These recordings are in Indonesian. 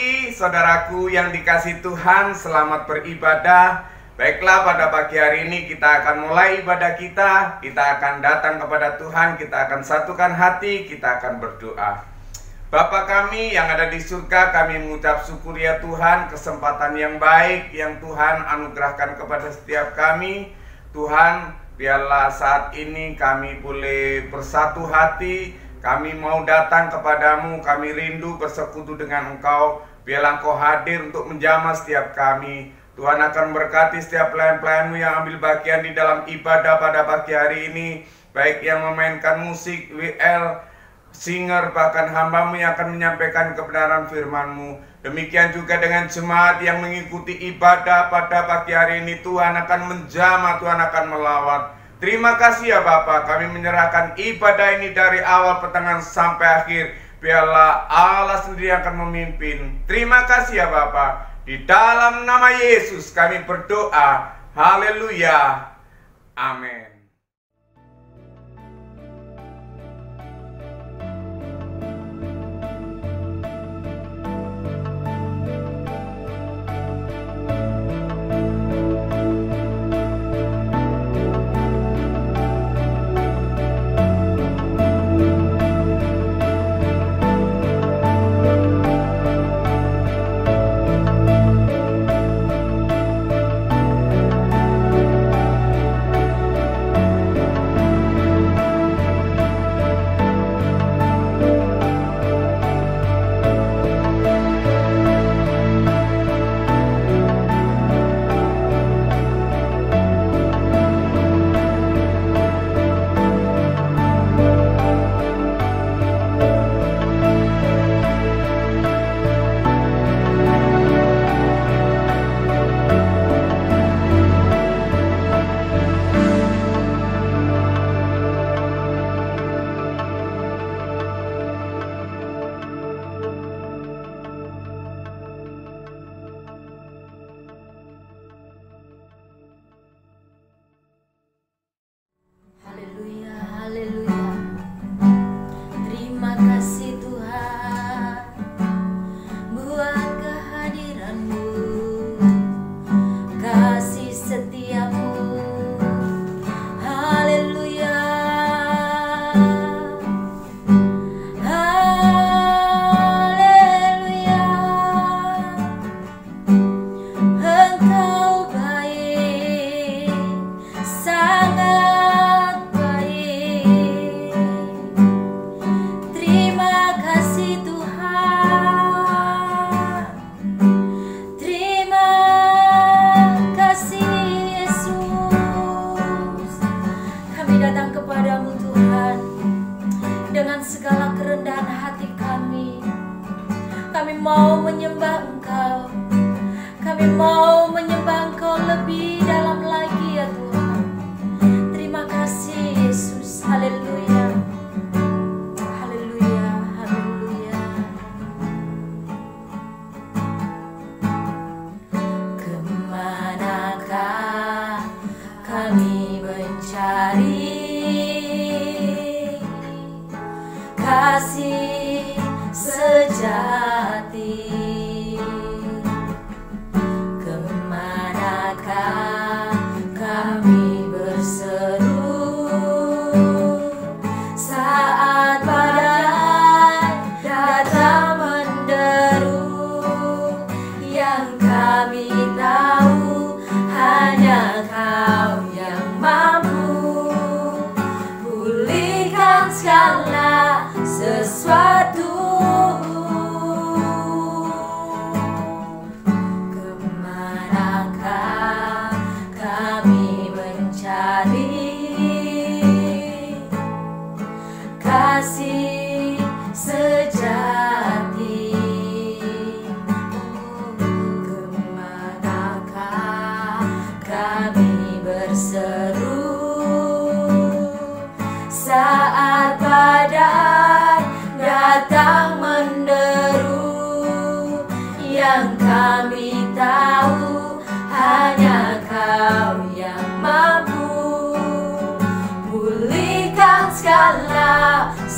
pagi saudaraku yang dikasihi Tuhan, selamat beribadah. Baiklah, pada pagi hari ini kita akan mulai ibadah kita. Kita akan datang kepada Tuhan, kita akan satukan hati, kita akan berdoa. Bapa kami yang ada di surga, kami mengucap syukur ya Tuhan, kesempatan yang baik yang Tuhan anugerahkan kepada setiap kami. Tuhan, biarlah saat ini kami boleh bersatu hati. Kami mau datang kepadamu, kami rindu bersekutu dengan Engkau. Biarlah Engkau hadir untuk menjamah setiap kami. Tuhan akan berkati setiap pelayan-pelayan-Mu yang ambil bagian di dalam ibadah pada pagi hari ini. Baik yang memainkan musik, WL, singer, bahkan hamba-Mu yang akan menyampaikan kebenaran firman-Mu. Demikian juga dengan jemaat yang mengikuti ibadah pada pagi hari ini. Tuhan akan menjamah, Tuhan akan melawat. Terima kasih ya Bapa, kami menyerahkan ibadah ini dari awal, pertengahan, sampai akhir. Biarlah Allah sendiri akan memimpin. Terima kasih ya Bapa. Di dalam nama Yesus kami berdoa. Haleluya. Amin.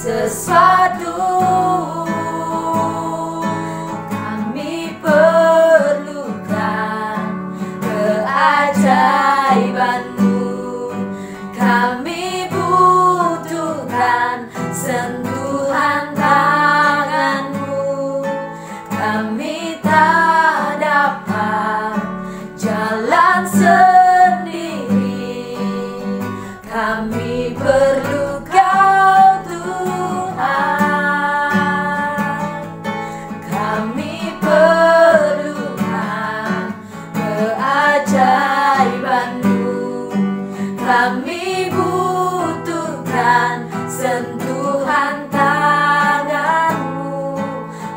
Sesuatu kami Kami butuhkan sentuhan tangan-Mu.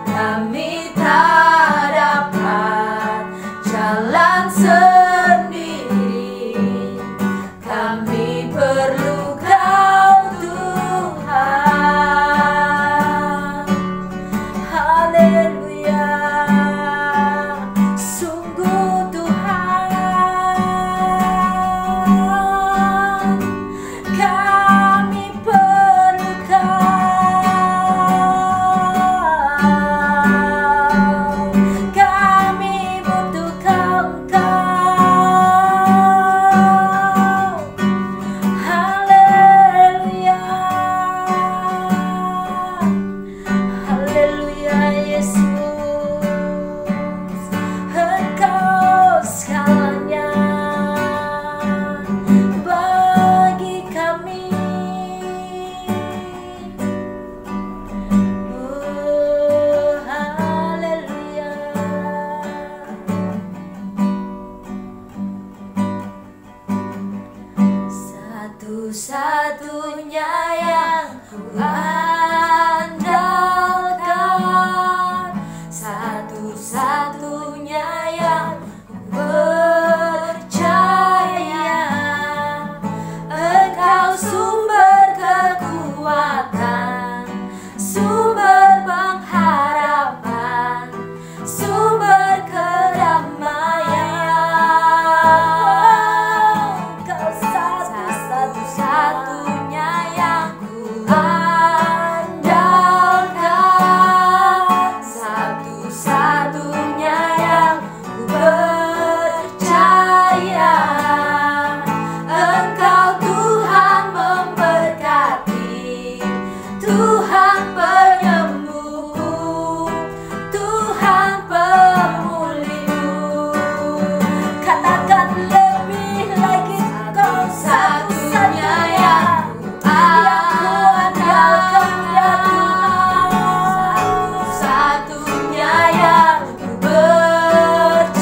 Kami tak dapat jalan sendiri. Kami perlu Kau Tuhan. Haleluya. Sungguh Tuhan, kami perlu Kau. Kami butuhkan Kau. Haleluya. Haleluya Yesus, Engkau segalanya bagi kami. Oh, haleluya. Satu-satunya yang ku andalkan, satu-satunya yang ku percaya. Engkau sumber kekuatan, sumber pengharapan, sumber kedamaian. Engkau satu-satunya yang ku andalkan, satu-satunya yang ku percaya. Engkau Tuhan memberkati, Tuhan penyembuhku, Tuhan pemulihku. Katakan lebih lagi, Kau satu-satunya yang ku andalkan ya Tuhan, satu-satunya yang ku percaya.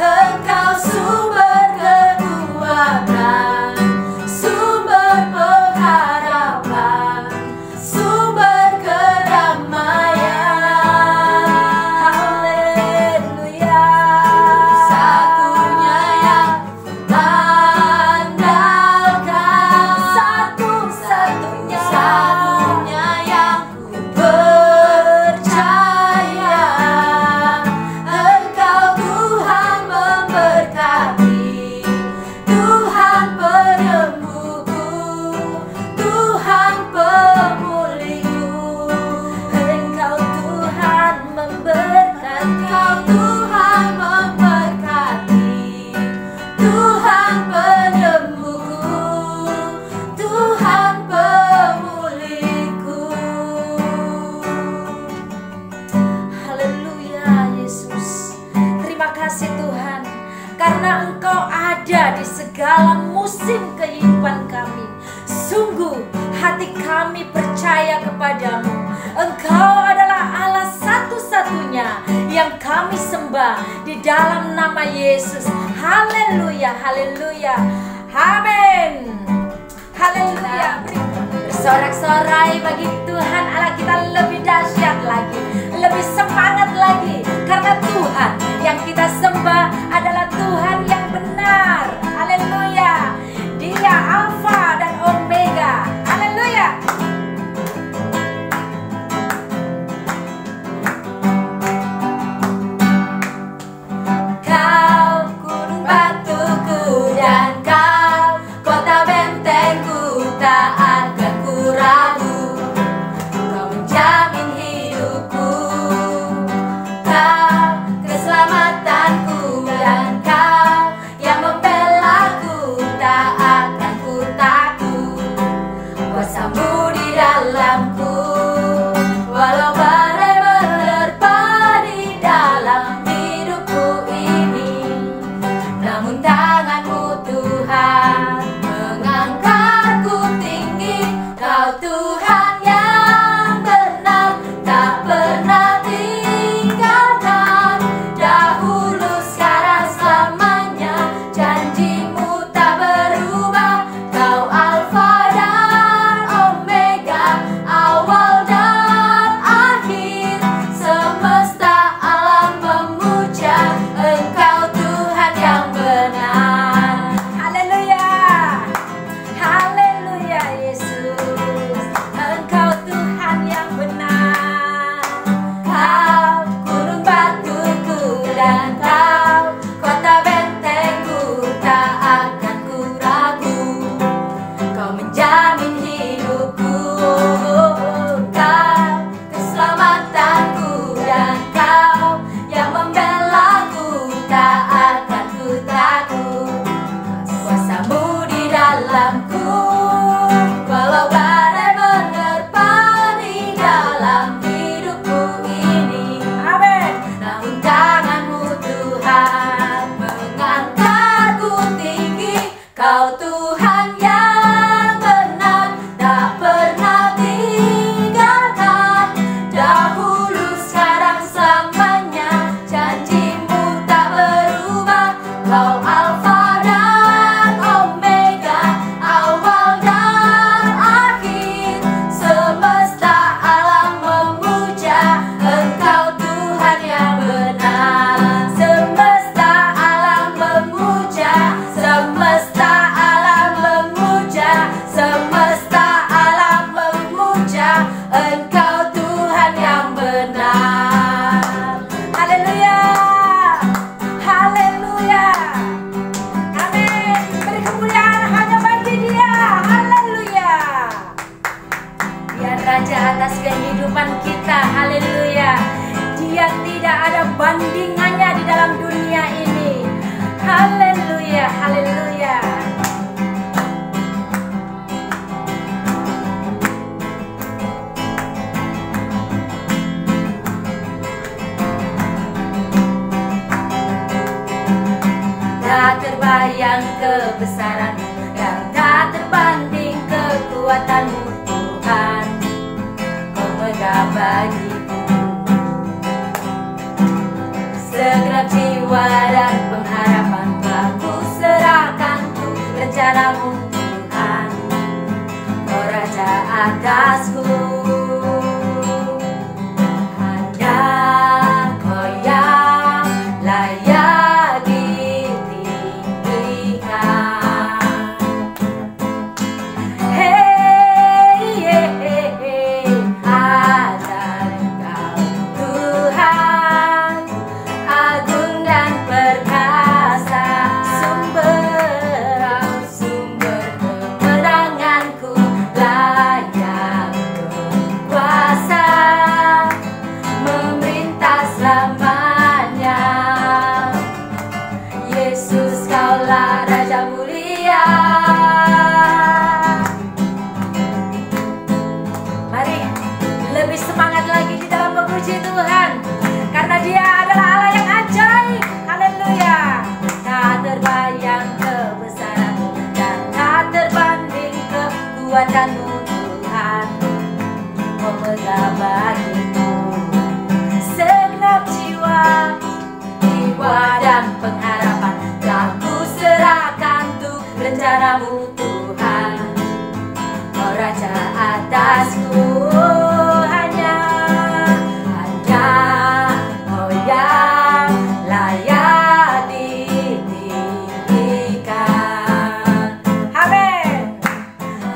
Engkau sumber kekuatan, sumber pengharapan, sumber kedamaian. Haleluya. Satunya yang ku andalkan, satu-satunya yang ku percaya. Engkau Tuhan memberkati, Tuhan penyembuhku, Tuhan pemulihku. Engkau Tuhan memberkati, Tuhan memberkati, Tuhan penyembuhku, Tuhan pemulihku. Haleluya Yesus. Terima kasih Tuhan, karena Engkau ada di segala musim kehidupan kami. Sungguh hati kami percaya kepadamu. Engkau adalah Allah satu-satunya yang kami sembah di dalam nama Yesus. Haleluya, haleluya, amin. Haleluya. Bersorak-sorai bagi Tuhan Allah kita lebih dahsyat lagi, lebih semangat lagi, karena Tuhan yang kita sembah adalah Tuhan yang benar. Haleluya. Dia Alfa dan Omega. Haleluya. Kau gunung batuku dan Kau kota bentengku, tak akan ku ragu. Kau menjamin hidupku, Kau keselamatan. Engkau Tuhan yang benar, tak pernah tinggalkan. Dahulu, sekarang, selamanya, janjimu tak berubah. Kau Alfa dan Omega, awal dan akhir. Semesta alam memuja Engkau Tuhan yang benar. Semesta alam memuja, semesta alam memuja, semesta alam memuja Engkau Tuhan yang benar. Haleluya, haleluya, amin. Beri kemuliaan hanya bagi Dia. Haleluya. Dia Raja atas kehidupan kita. Haleluya. Dia tidak ada bandingannya di dalam dunia ini. Haleluya, haleluya. Tak terbayang kebesaran-Mu dan tak terbanding kekuatan-Mu, Tuhan. Kau megah bagiku segenap jiwa dan pengharapan, telah ku serahkan untuk rencana-Mu, Tuhan. Kau Raja atasku, hanya Kau yang layak ditinggikan. Hey, hey, hey, hey. Ajar Engkau Tuhan, agung dan perkasa, sumber kemenanganku, layak berkuasa, memerintah selamanya. Yesus, Kaulah Raja mulia. Mari lebih semangat lagi di dalam memuji Tuhan, karena Dia adalah Allah yang ajaib. Haleluya. Tak terbayang kebesaran-Mu dan tak terbanding kekuatan-Mu, Tuhan. Kau megah bagiku segenap jiwa dan pengharapan, telah ku serahkan untuk rencana-Mu, Tuhan. Kau Raja atasku, hanya Kau yang layak ditinggikan. Amin.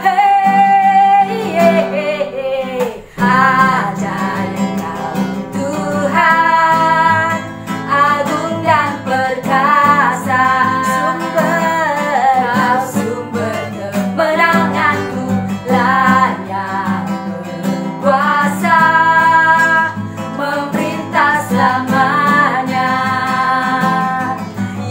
Hey, hey, hey, hey. Ajaib Engkau Tuhan, agung dan perkasa, sumber kemenanganku, layak berkuasa, memerintah selamanya.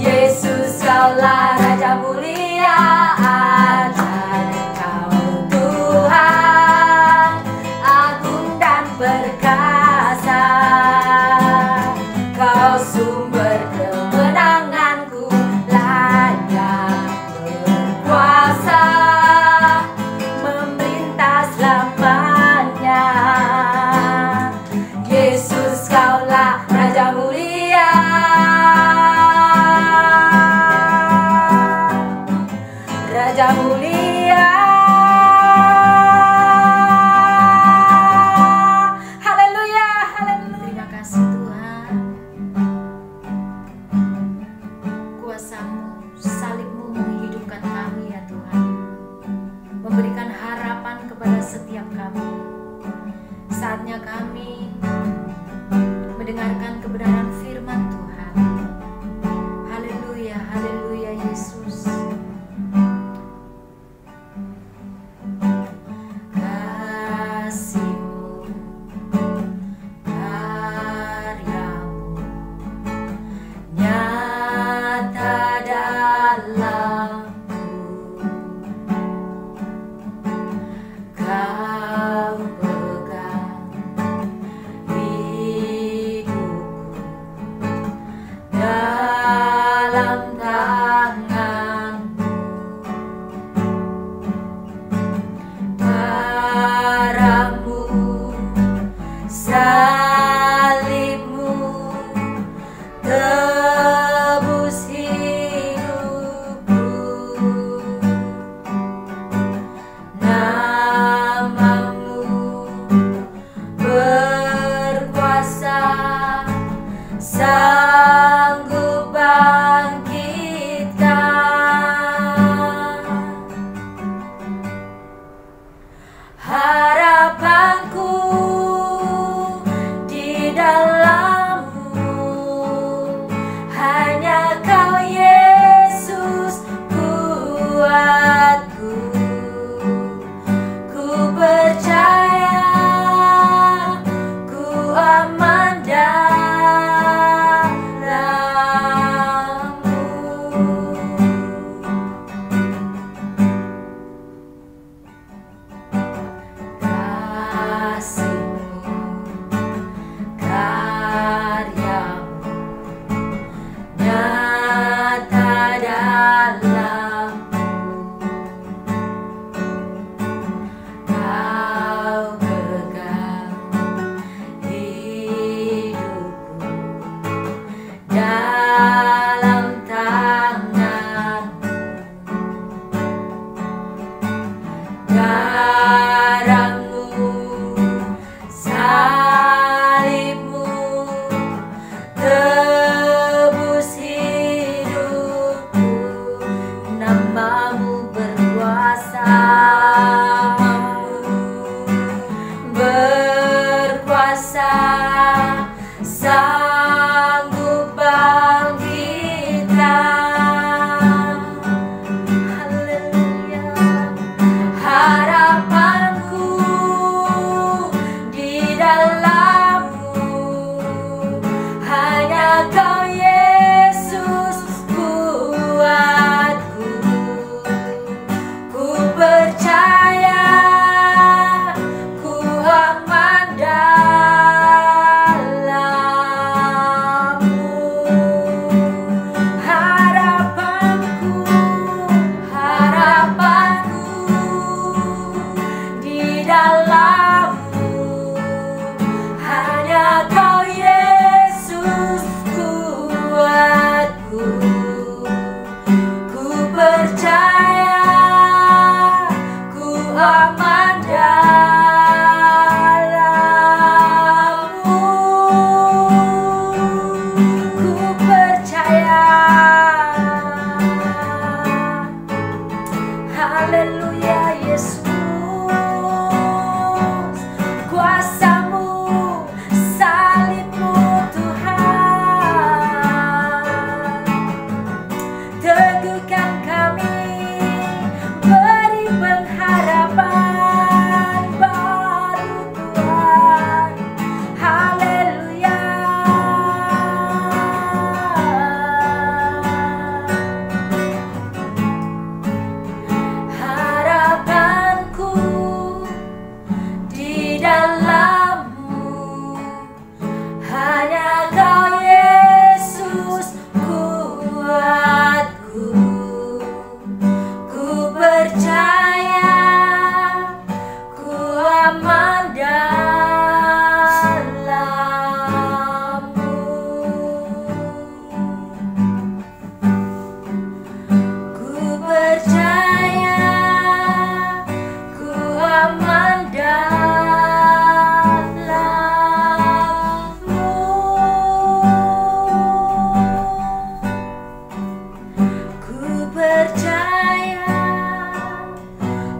Yesus, Kaulah Raja mulia. Ajaib Engkau Tuhan, agung dan perkasa. Kau sumber kemenanganku, layak berkuasa, memerintah selamanya. Yesus, Kaulah Raja mulia. Raja mulia. Haleluya, haleluya. Terima kasih Tuhan. Kuasa-Mu, salib-Mu menghidupkan kami ya Tuhan, memberikan harapan kepada setiap kami. Saatnya kami mendengarkan kebenaran firman Tuhan. Haleluya, haleluya Yesus. Kasih-Mu, karya-Mu nyata dalamku. Kau pegang hidupku dalam tangan-Mu. Haleluya. Harapanku di dalam-Mu, hanya Kau Yesus kuatku. Ku percaya, ku aman dalam-Mu. Harapanku di dalam-Mu, hanya Kau Yesus kuatku. Ku percaya, ku aman dalam-Mu. Ku percaya. Haleluya Yesus. Kuasa-Mu, salib-Mu Tuhan, teguhkan kami, beri pengharapan baru Tuhan. Haleluya. Harapanku di dalam-Mu, hanya Kau Yesus kuatku. Ku percaya, ku aman dalam-Mu. Ku percaya, ku aman dalam-Mu. Ku percaya,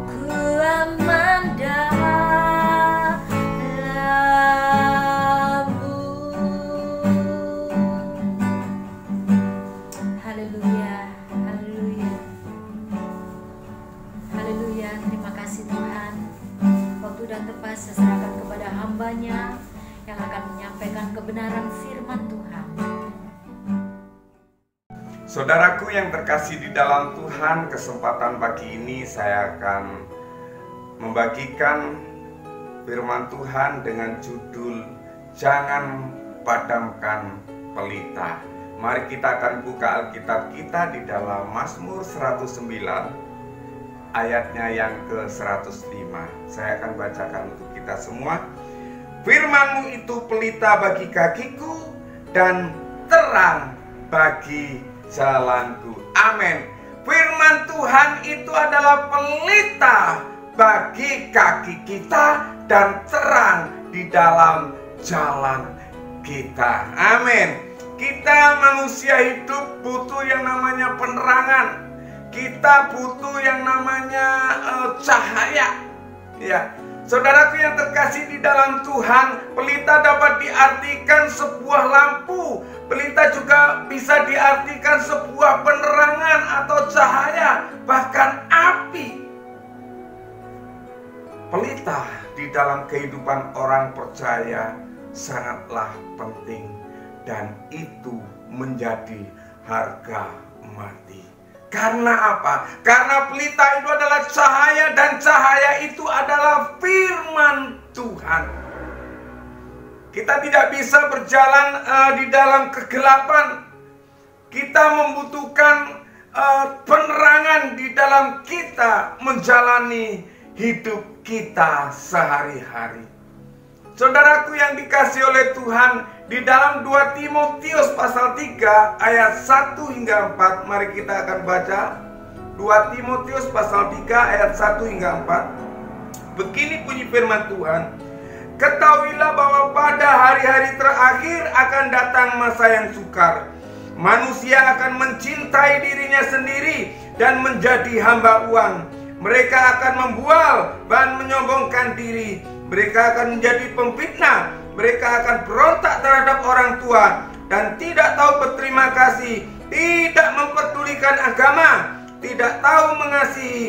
ku aman dalam-Mu. Haleluya, haleluya. Haleluya, terima kasih Tuhan. Waktu dan tempat saya serahkan kepada hamba-Nya yang akan menyampaikan kebenaran firman Tuhan. Saudaraku yang terkasih di dalam Tuhan, kesempatan pagi ini saya akan membagikan firman Tuhan dengan judul Jangan Padamkan Pelita. Mari kita akan buka Alkitab kita di dalam Mazmur 109 ayatnya yang ke-105. Saya akan bacakan untuk kita semua. Firman-Mu itu pelita bagi kakiku dan terang bagi jalanku. Amin. Firman Tuhan itu adalah pelita bagi kaki kita dan terang di dalam jalan kita. Amin. Kita manusia hidup butuh yang namanya penerangan. Kita butuh yang namanya cahaya. Ya, saudaraku yang terkasih di dalam Tuhan, pelita dapat diartikan sebuah lampu. Pelita juga bisa diartikan sebuah penerangan atau cahaya, bahkan api. Pelita di dalam kehidupan orang percaya sangatlah penting, dan itu menjadi harga mati. Karena apa? Karena pelita itu adalah cahaya, dan cahaya itu adalah firman Tuhan. Kita tidak bisa berjalan di dalam kegelapan. Kita membutuhkan penerangan di dalam kita menjalani hidup kita sehari-hari. Saudaraku yang dikasihi oleh Tuhan, di dalam 2 Timotius pasal 3 ayat 1 hingga 4, mari kita akan baca. 2 Timotius pasal 3 ayat 1 hingga 4. Begini bunyi firman Tuhan. Ketahuilah bahwa pada hari-hari terakhir akan datang masa yang sukar. Manusia akan mencintai dirinya sendiri dan menjadi hamba uang. Mereka akan membual dan menyombongkan diri. Mereka akan menjadi pemfitnah. Mereka akan berontak terhadap orang tua dan tidak tahu berterima kasih, tidak memberikan agama, tidak tahu mengasihi,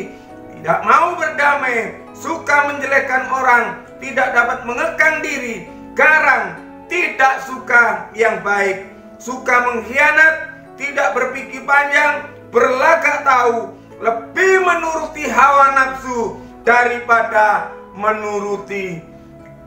tidak mau berdamai, suka menjelekkan orang, tidak dapat mengekang diri, garang, tidak suka yang baik, suka mengkhianat, tidak berpikir panjang, berlagak tahu, lebih menuruti hawa nafsu daripada menuruti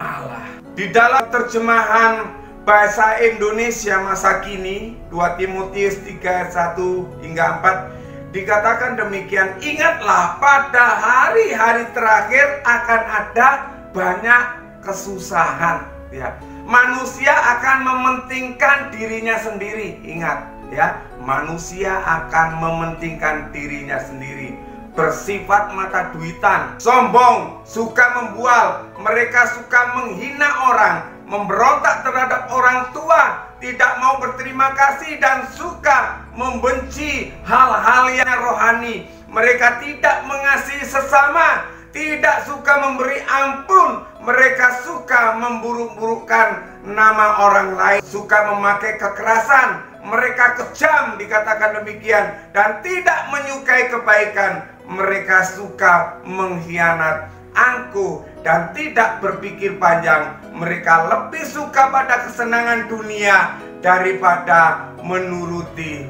Allah. Di dalam terjemahan bahasa Indonesia masa kini 2 Timotius 3:1 hingga 4 dikatakan demikian, ingatlah pada hari-hari terakhir akan ada banyak kesusahan, ya. Manusia akan mementingkan dirinya sendiri. Ingat, ya, manusia akan mementingkan dirinya sendiri, bersifat mata duitan, sombong, suka membual, mereka suka menghina orang, memberontak terhadap orang tua, tidak mau berterima kasih dan suka membenci hal-hal yang rohani. Mereka tidak mengasihi sesama, tidak suka memberi ampun, mereka suka memburuk-burukkan nama orang lain, suka memakai kekerasan, mereka kejam dikatakan demikian, dan tidak menyukai kebaikan, mereka suka mengkhianat, angkuh, dan tidak berpikir panjang. Mereka lebih suka pada kesenangan dunia daripada menuruti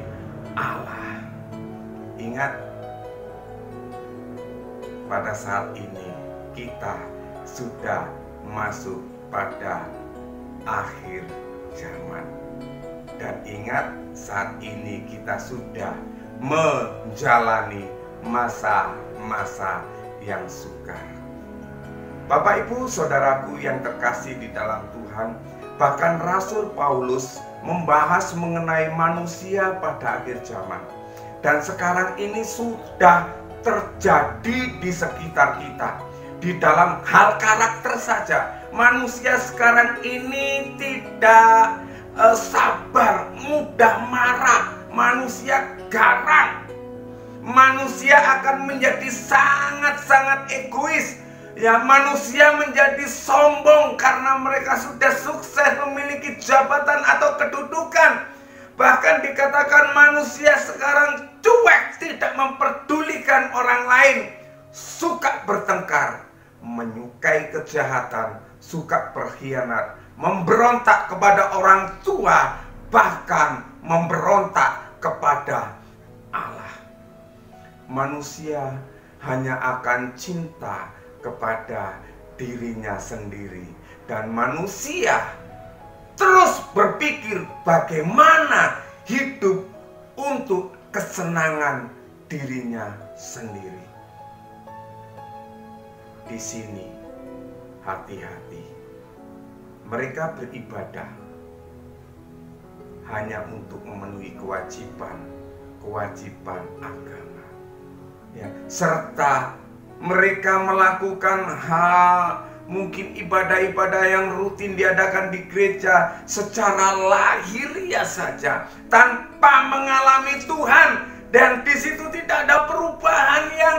Allah. Ingat, pada saat ini kita sudah masuk pada akhir zaman. Dan ingat, saat ini kita sudah menjalani masa-masa yang sukar. Bapak, Ibu, saudaraku yang terkasih di dalam Tuhan, bahkan Rasul Paulus membahas mengenai manusia pada akhir zaman. Dan sekarang ini sudah terjadi di sekitar kita. Di dalam hal karakter saja, manusia sekarang ini tidak sabar, mudah marah, manusia garang. Manusia akan menjadi sangat-sangat egois. Ya, manusia menjadi sombong karena mereka sudah sukses memiliki jabatan atau kedudukan. Bahkan dikatakan manusia sekarang cuek, tidak memperdulikan orang lain, suka bertengkar, menyukai kejahatan, suka berkhianat, memberontak kepada orang tua, bahkan memberontak kepada Allah. Manusia hanya akan cinta kepada dirinya sendiri, dan manusia terus berpikir bagaimana hidup untuk kesenangan dirinya sendiri. Di sini hati-hati. Mereka beribadah hanya untuk memenuhi kewajiban agama, ya, serta mereka melakukan hal mungkin ibadah-ibadah yang rutin diadakan di gereja secara lahiriah saja tanpa mengalami Tuhan, dan di situ tidak ada perubahan yang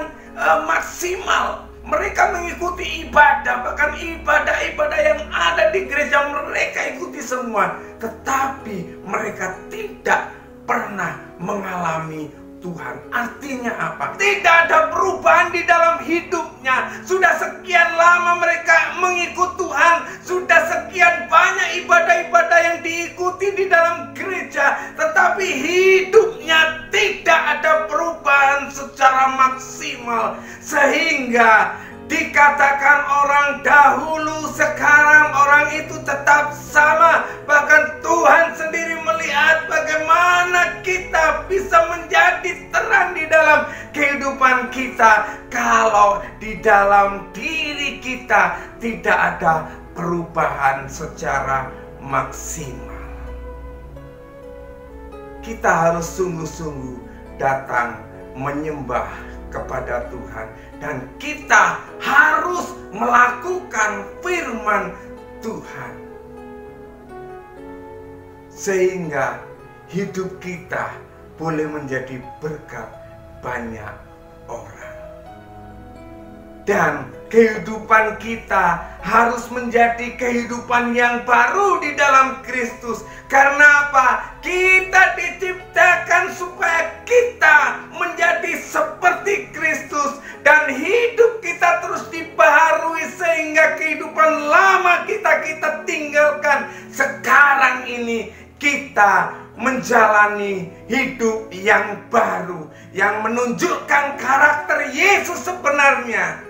maksimal. Mereka mengikuti ibadah, bahkan ibadah-ibadah yang ada di gereja mereka ikuti semua, tetapi mereka tidak pernah mengalami Tuhan. Artinya apa? Tidak ada perubahan di dalam hidupnya. Sudah sekian lama mereka mengikut Tuhan, sudah sekian banyak ibadah-ibadah yang diikuti di dalam gereja, tetapi hidupnya tidak ada perubahan secara maksimal, sehingga dikatakan orang dahulu sekarang orang itu tetap sama. Bahkan Tuhan sendiri melihat bagaimana kita bisa menjadi terang di dalam kehidupan kita kalau di dalam diri kita tidak ada perubahan secara maksimal. Kita harus sungguh-sungguh datang menyembah kepada Tuhan, dan kita harus melakukan firman Tuhan sehingga hidup kita boleh menjadi berkat banyak orang, dan kehidupan kita harus menjadi kehidupan yang baru di dalam Kristus. Karena apa? Kita diciptakan supaya kita menjalani hidup yang baru, yang menunjukkan karakter Yesus sebenarnya.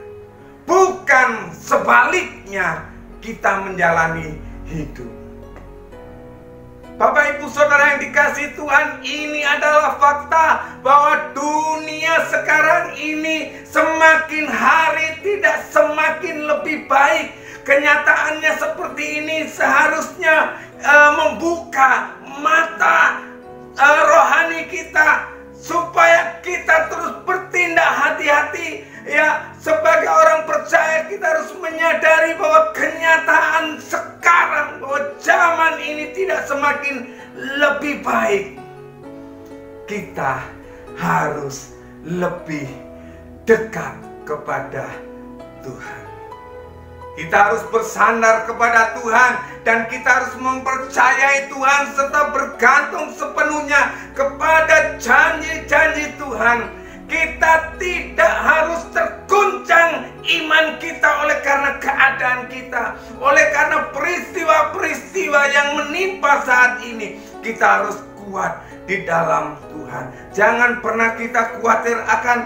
Bukan sebaliknya kita menjalani hidup. Bapak Ibu Saudara yang dikasihi Tuhan, ini adalah fakta bahwa dunia sekarang ini semakin hari tidak semakin lebih baik. Kenyataannya seperti ini seharusnya membuka mata rohani kita supaya kita terus bertindak hati-hati. Ya, sebagai orang percaya kita harus menyadari bahwa kenyataan sekarang, bahwa zaman ini tidak semakin lebih baik. Kita harus lebih dekat kepada Tuhan. Kita harus bersandar kepada Tuhan dan kita harus mempercayai Tuhan serta bergantung sepenuhnya kepada janji-janji Tuhan. Kita tidak harus terguncang iman kita oleh karena keadaan kita, oleh karena peristiwa-peristiwa yang menimpa saat ini. Kita harus kuat di dalam Tuhan. Jangan pernah kita khawatir akan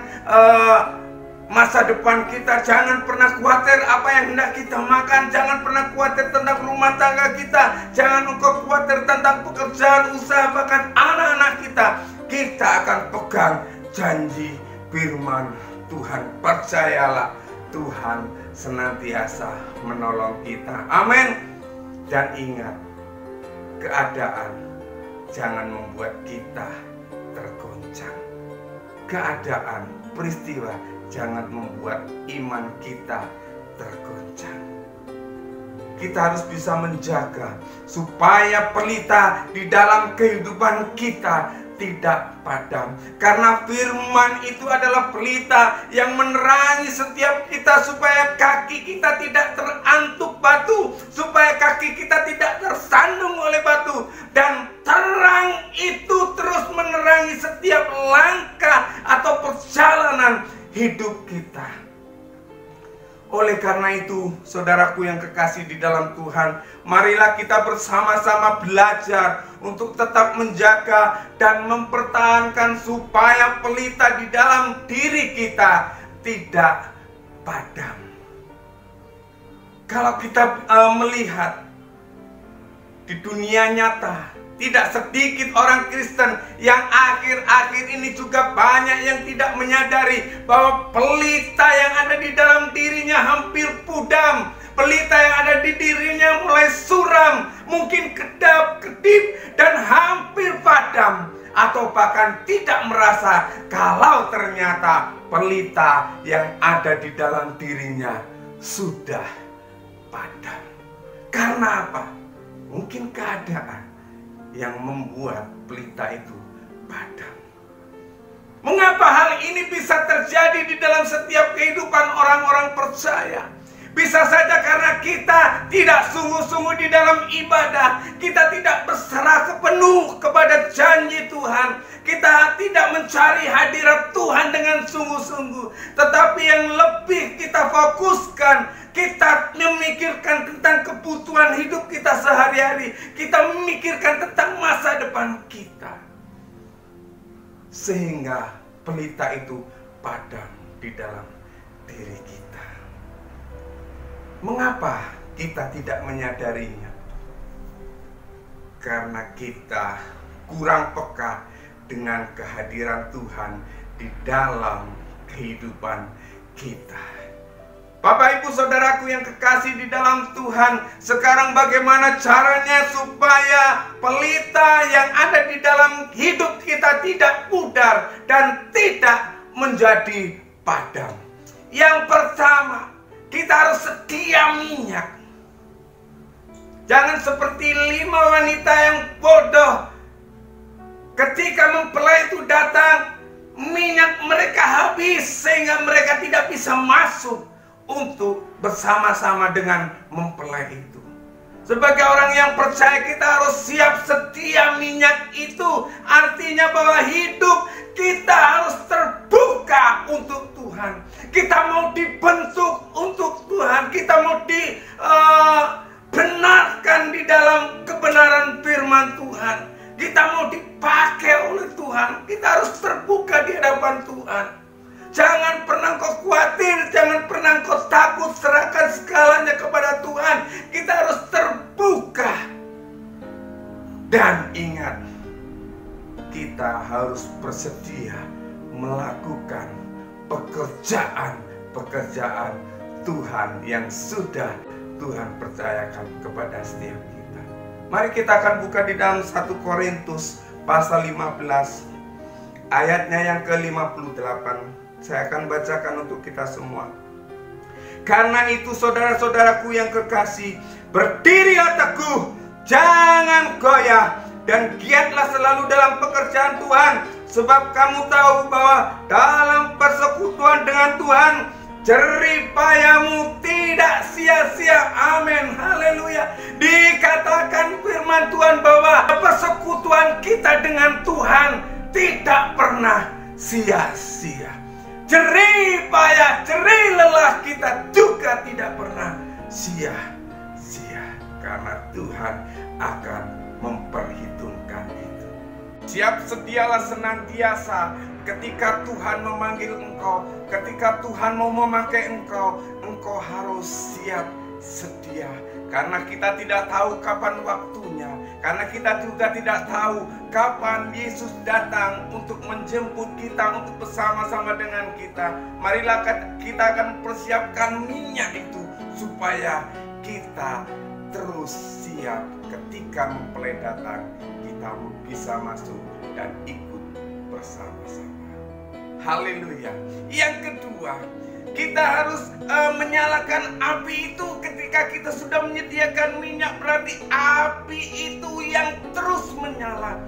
masa depan kita. Jangan pernah khawatir apa yang hendak kita makan. Jangan pernah khawatir tentang rumah tangga kita. Jangan engkau khawatir tentang pekerjaan, usaha, bahkan anak-anak kita. Kita akan pegang janji firman Tuhan. Percayalah, Tuhan senantiasa menolong kita. Amin. Dan ingat, keadaan jangan membuat kita tergoncang. Keadaan, peristiwa jangan membuat iman kita tergoncang. Kita harus bisa menjaga supaya pelita di dalam kehidupan kita tidak padam. Karena firman itu adalah pelita yang menerangi setiap kita supaya kaki kita tidak terantuk batu, supaya kaki kita tidak tersandung oleh batu. Dan terang itu terus menerangi setiap langkah atau perjalanan hidup kita. Oleh karena itu, saudaraku yang kekasih di dalam Tuhan, marilah kita bersama-sama belajar untuk tetap menjaga dan mempertahankan supaya pelita di dalam diri kita tidak padam. Kalau kita melihat di dunia nyata, tidak sedikit orang Kristen yang akhir-akhir ini juga banyak yang tidak menyadari bahwa pelita yang ada di dalam dirinya hampir pudam. Pelita yang ada di dirinya mulai suram, mungkin kedap-kedip dan hampir padam. Atau bahkan tidak merasa kalau ternyata pelita yang ada di dalam dirinya sudah padam. Karena apa? Mungkin keadaan yang membuat pelita itu padam. Mengapa hal ini bisa terjadi di dalam setiap kehidupan orang-orang percaya? Bisa saja karena kita tidak sungguh-sungguh di dalam ibadah. Kita tidak berserah sepenuh kepada janji Tuhan. Kita tidak mencari hadirat Tuhan dengan sungguh-sungguh. Tetapi yang lebih kita fokuskan, kita memikirkan tentang kebutuhan hidup kita sehari-hari. Kita memikirkan tentang masa depan kita. Sehingga pelita itu padam di dalam diri kita. Mengapa kita tidak menyadarinya? Karena kita kurang peka dengan kehadiran Tuhan di dalam kehidupan kita. Bapak Ibu Saudaraku yang kekasih di dalam Tuhan, sekarang bagaimana caranya supaya pelita yang ada di dalam hidup kita tidak pudar dan tidak menjadi padam? Yang pertama, kita harus sedia minyak. Jangan seperti 5 wanita yang bodoh. Ketika mempelai itu datang, minyak mereka habis sehingga mereka tidak bisa masuk untuk bersama-sama dengan mempelai itu. Sebagai orang yang percaya, kita harus siap sedia minyak itu. Artinya bahwa hidup kita harus terbuka untuk Tuhan. Kita mau dibentuk untuk Tuhan. Kita mau dibenarkan di dalam kebenaran firman Tuhan. Kita mau hadapan Tuhan. Jangan pernah kau khawatir, jangan pernah kau takut, serahkan segalanya kepada Tuhan. Kita harus terbuka. Dan ingat, kita harus bersedia melakukan pekerjaan Tuhan yang sudah Tuhan percayakan kepada setiap kita. Mari kita akan buka di dalam 1 Korintus pasal 15 ayatnya yang ke-58. Saya akan bacakan untuk kita semua. Karena itu saudara-saudaraku yang kekasih, berdirilah teguh, jangan goyah, dan giatlah selalu dalam pekerjaan Tuhan. Sebab kamu tahu bahwa dalam persekutuan dengan Tuhan, jerih payahmu tidak sia-sia. Amin, haleluya. Dikatakan firman Tuhan bahwa persekutuan kita dengan Tuhan tidak pernah sia-sia. Jerih payah, jerih lelah kita juga tidak pernah sia-sia, karena Tuhan akan memperhitungkan itu. Siap sedialah senantiasa ketika Tuhan memanggil engkau, ketika Tuhan mau memakai engkau, engkau harus siap sedia. Karena kita tidak tahu kapan waktunya, karena kita juga tidak tahu kapan Yesus datang untuk menjemput kita, untuk bersama-sama dengan kita. Marilah kita akan persiapkan minyak itu supaya kita terus siap ketika mempelai datang, kita bisa masuk dan ikut bersama-sama. Haleluya. Yang kedua, kita harus menyalakan api itu ketika kita sudah menyediakan minyak. Berarti api itu yang terus menyala.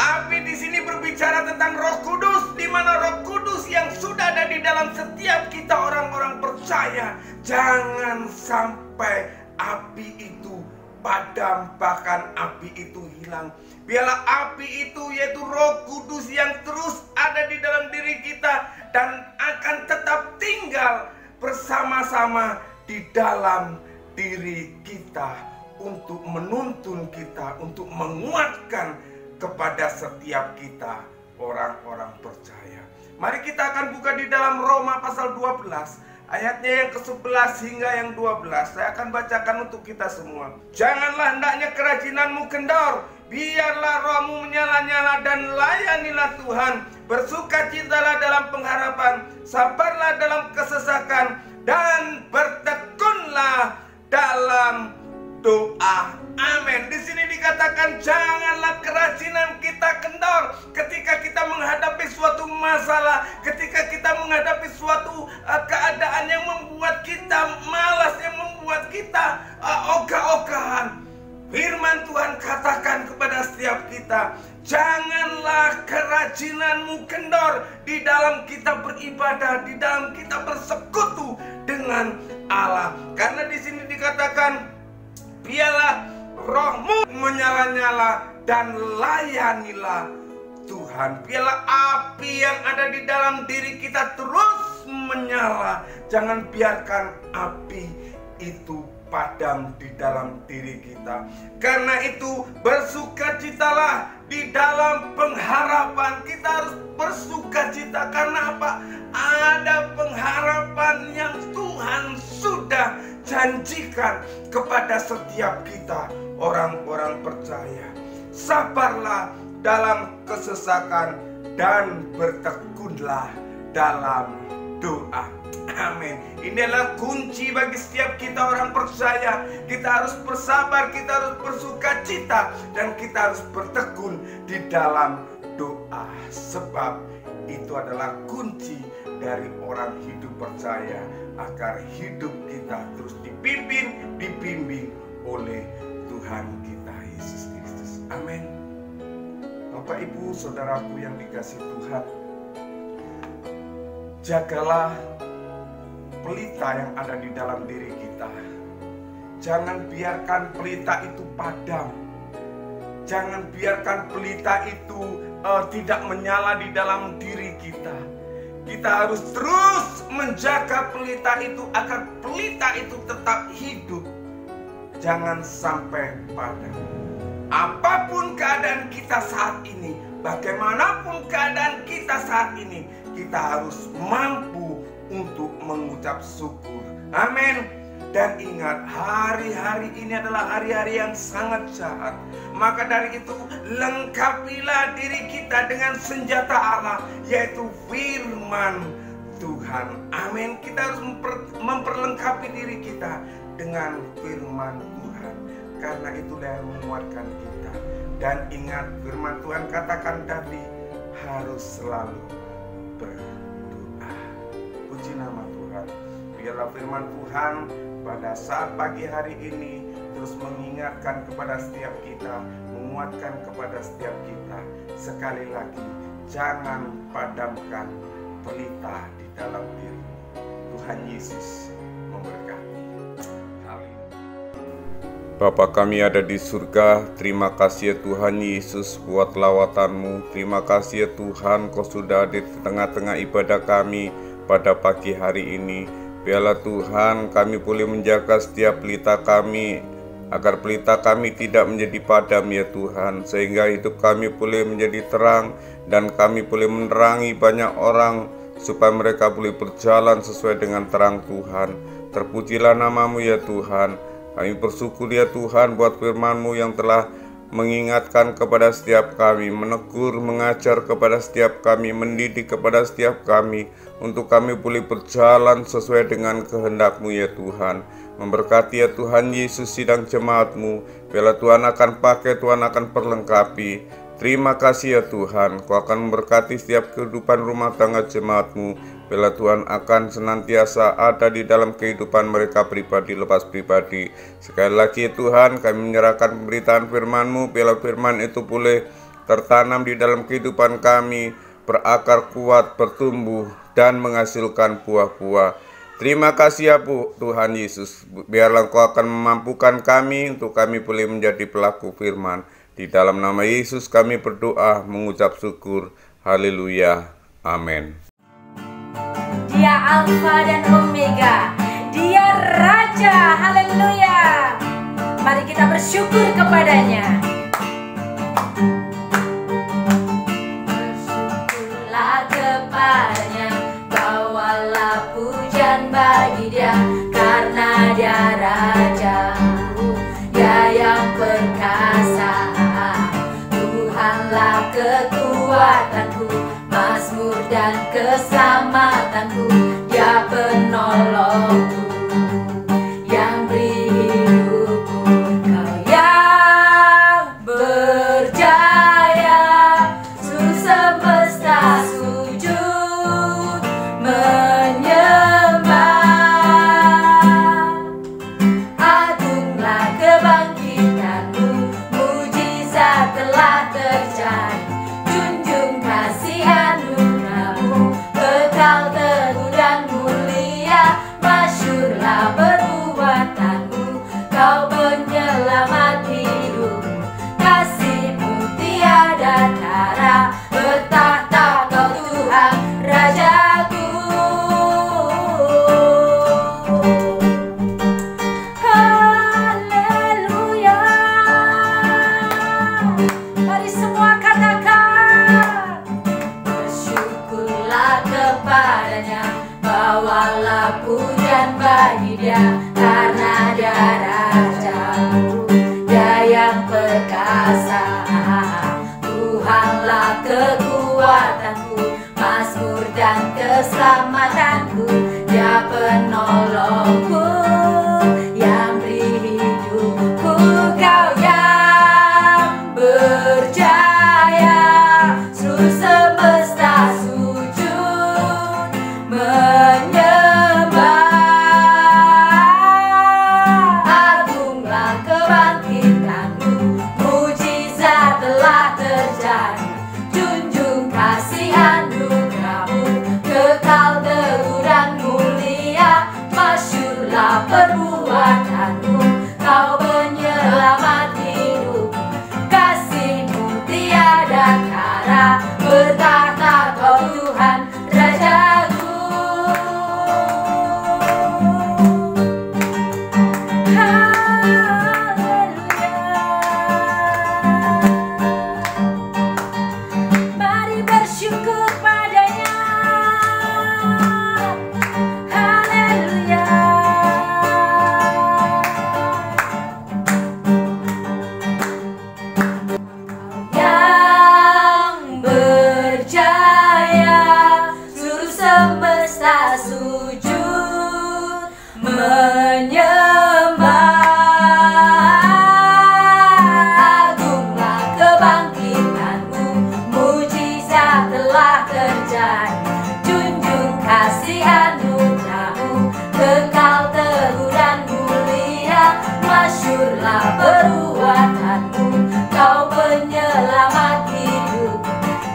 Api di sini berbicara tentang Roh Kudus, di mana Roh Kudus yang sudah ada di dalam setiap kita orang-orang percaya. Jangan sampai api itu padam, bahkan api itu hilang. Biarlah api itu, yaitu Roh Kudus yang terus ada di dalam diri kita dan akan tetap tinggal bersama-sama di dalam diri kita untuk menuntun kita, untuk menguatkan kepada setiap kita orang-orang percaya. Mari kita akan buka di dalam Roma pasal 12 ayatnya yang ke-11 hingga yang 12. Saya akan bacakan untuk kita semua. Janganlah hendaknya kerajinanmu kendor, biarlah rohmu menyala-nyala dan layanilah Tuhan. Bersukacitalah dalam pengharapan, sabarlah dalam kesesakan, dan bertekunlah dalam doa. Amin. Di sini dikatakan janganlah kerajinan kita kendor ketika kita menghadapi suatu masalah, ketika kita menghadapi suatu keadaan yang membuat kita malas, yang membuat kita ogah-ogahan. Firman Tuhan katakan kepada setiap kita, janganlah kerajinanmu kendor di dalam kita beribadah, di dalam kita bersekutu dengan Allah. Karena di sini dikatakan, biarlah rohmu menyala-nyala dan layanilah Tuhan. Biarlah api yang ada di dalam diri kita terus menyala. Jangan biarkan api itu padam di dalam diri kita. Karena itu bersukacitalah di dalam pengharapan. Kita harus bersukacita. Karena apa? Ada pengharapan yang Tuhan sudah janjikan kepada setiap kita orang-orang percaya. Sabarlah dalam kesesakan dan bertekunlah dalam doa. Amin. Ini adalah kunci bagi setiap kita orang percaya. Kita harus bersabar, kita harus bersukacita, dan kita harus bertekun di dalam doa. Sebab itu adalah kunci dari orang hidup percaya, agar hidup kita terus dibimbing oleh Tuhan kita Yesus Kristus. Amin. Bapak, Ibu, saudaraku yang dikasihi Tuhan, jagalah pelita yang ada di dalam diri kita. Jangan biarkan pelita itu padam. Jangan biarkan pelita itu tidak menyala di dalam diri kita. Kita harus terus menjaga pelita itu agar pelita itu tetap hidup. Jangan sampai padam. Apapun keadaan kita saat ini, bagaimanapun keadaan kita saat ini, kita harus mampu untuk mengucap syukur. Amin. Dan ingat, hari-hari ini adalah hari-hari yang sangat jahat. Maka dari itu, lengkapilah diri kita dengan senjata Allah, yaitu firman Tuhan. Amin. Kita harus memperlengkapi diri kita dengan firman Tuhan, karena itulah yang menguatkan kita. Dan ingat, firman Tuhan katakan tadi harus selalu berdoa. Puji nama Tuhan. Biarlah firman Tuhan pada saat pagi hari ini terus mengingatkan kepada setiap kita, menguatkan kepada setiap kita. Sekali lagi, jangan padamkan pelita di dalam diri. Tuhan Yesus memberkati. Bapa kami ada di surga, terima kasih ya Tuhan Yesus buat lawatan-Mu. Terima kasih ya Tuhan, Kau sudah ada di tengah-tengah ibadah kami pada pagi hari ini. Biarlah Tuhan kami boleh menjaga setiap pelita kami, agar pelita kami tidak menjadi padam ya Tuhan, sehingga hidup kami boleh menjadi terang dan kami boleh menerangi banyak orang supaya mereka boleh berjalan sesuai dengan terang Tuhan. Terpujilah nama-Mu ya Tuhan. Kami bersyukur ya Tuhan buat firman-Mu yang telah mengingatkan kepada setiap kami, menegur, mengajar kepada setiap kami, mendidik kepada setiap kami, untuk kami boleh berjalan sesuai dengan kehendak-Mu ya Tuhan. Memberkati ya Tuhan Yesus sidang jemaat-Mu. Biarlah Tuhan akan pakai, Tuhan akan perlengkapi. Terima kasih ya Tuhan, Kau akan memberkati setiap kehidupan rumah tangga jemaat-Mu. Biarlah Tuhan akan senantiasa ada di dalam kehidupan mereka pribadi lepas pribadi. Sekali lagi Tuhan, kami menyerahkan pemberitaan firman-Mu. Biarlah firman itu boleh tertanam di dalam kehidupan kami, berakar kuat, bertumbuh, dan menghasilkan buah-buah. Terima kasih ya Tuhan Yesus. Biarlah Engkau akan memampukan kami untuk kami boleh menjadi pelaku firman. Di dalam nama Yesus kami berdoa, mengucap syukur. Haleluya. Amin. Dia Alfa dan Omega, Dia Raja. Haleluya. Mari kita bersyukur kepadanya. Bersyukurlah kepadanya, bawalah pujian bagi Dia, karena Dia Raja, Dia yang perkasa. Tuhanlah kekuatanku, mazmur dan keselamatanku. Dia penolongku, yang beri hidupku. Kau yang berjaya, seluruh semesta sujud menyembah. Agunglah kebangkitanmu, mujizat telah terjadi. Junjung kasih anugerah-Mu, kekal teguh dan mulia. Masyurlah perbuatan-Mu, Kau penyelamat hidupku. Kasih-Mu tiada tara, bertahta Kau Tuhan Rajaku. Haleluya. Mari semua katakan, bersyukurlah kepadanya, bawalah pujian bagi Dia, karena Dia Raja, Dia yang perkasa. Tuhanlah kekuatanku, mazmur dan keselamatanku. Dia penolongku, yang beri hidupku. Kau yang berjaya, seluruh semesta sujud menyembah. Agunglah kebangkitan-Mu, mujizat telah terjadi. Junjung kasih anugerah-Mu, kekal teguh dan mulia. Masyurlah perbuatan-Mu, Kau penyelamat hidupku. Kasih-Mu tiada tara, bertahta Kau Tuhan Rajaku. Haleluya. telah terjadi. Junjung kasih anugerahmu, kekal teguh dan mulia. Masyurlah perbuatanmu, kau penyelamat hidup.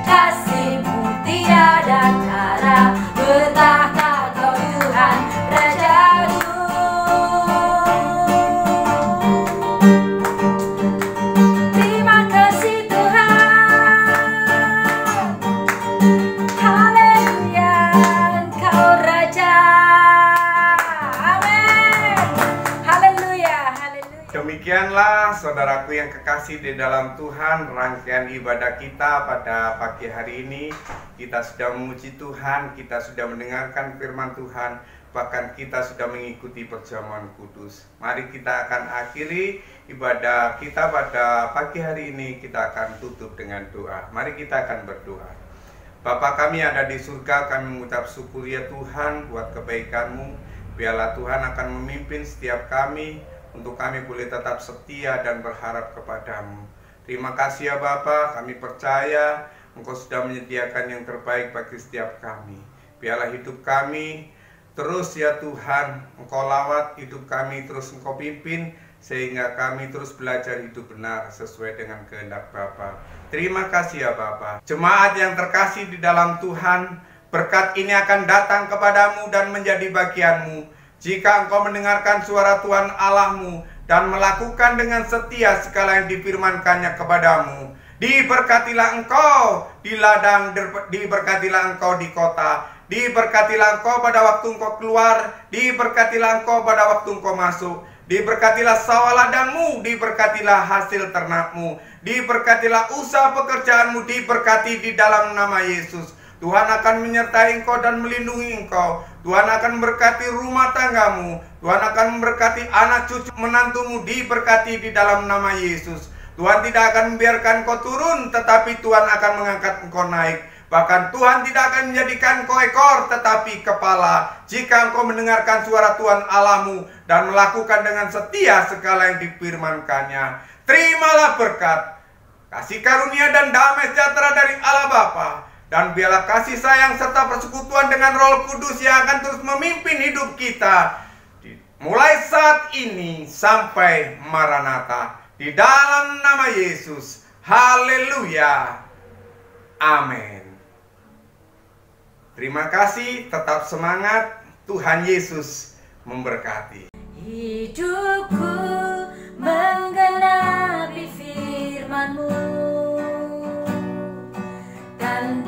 Kasih-Mu tiada tara, bertahta kau Tuhan Rajaku. Terima kasih Tuhan, haleluya, Engkau Raja. Amin, haleluya, haleluya. Demikianlah saudaraku yang kekasih di dalam Tuhan, rangkaian ibadah kita pada pagi hari ini. Kita sudah memuji Tuhan, kita sudah mendengarkan firman Tuhan, bahkan kita sudah mengikuti perjamuan kudus. Mari kita akan akhiri ibadah kita pada pagi hari ini. Kita akan tutup dengan doa. Mari kita akan berdoa. Bapa kami ada di surga, kami mengucap syukur ya Tuhan buat kebaikan-Mu. Biarlah Tuhan akan memimpin setiap kami, untuk kami boleh tetap setia dan berharap kepada-Mu. Terima kasih ya Bapa, kami percaya Engkau sudah menyediakan yang terbaik bagi setiap kami. Biarlah hidup kami terus ya Tuhan, Engkau lawat hidup kami, terus Engkau pimpin, sehingga kami terus belajar hidup benar sesuai dengan kehendak Bapa. Terima kasih ya Bapa. Jemaat yang terkasih di dalam Tuhan, berkat ini akan datang kepadamu dan menjadi bagianmu jika engkau mendengarkan suara Tuhan Allahmu dan melakukan dengan setia segala yang difirmankannya kepadamu. Diberkatilah engkau di ladang, diberkatilah engkau di kota, diberkatilah engkau pada waktu engkau keluar, diberkatilah engkau pada waktu engkau masuk, diberkatilah sawah ladangmu, diberkatilah hasil ternakmu, diberkatilah usaha pekerjaanmu, diberkati di dalam nama Yesus. Tuhan akan menyertai engkau dan melindungi engkau. Tuhan akan memberkati rumah tanggamu. Tuhan akan memberkati anak cucu menantumu, diberkati di dalam nama Yesus. Tuhan tidak akan membiarkan engkau turun, tetapi Tuhan akan mengangkat engkau naik. Bahkan Tuhan tidak akan menjadikan engkau ekor, tetapi kepala, jika engkau mendengarkan suara Tuhan Allahmu dan melakukan dengan setia segala yang difirmankannya. Terimalah berkat, kasih karunia dan damai sejahtera dari Allah Bapa, dan biarlah kasih sayang serta persekutuan dengan Roh Kudus yang akan terus memimpin hidup kita mulai saat ini sampai Maranatha. Di dalam nama Yesus. Haleluya. Amin. Terima kasih, tetap semangat. Tuhan Yesus memberkati. Hidupku menggenapi firman-Mu, dan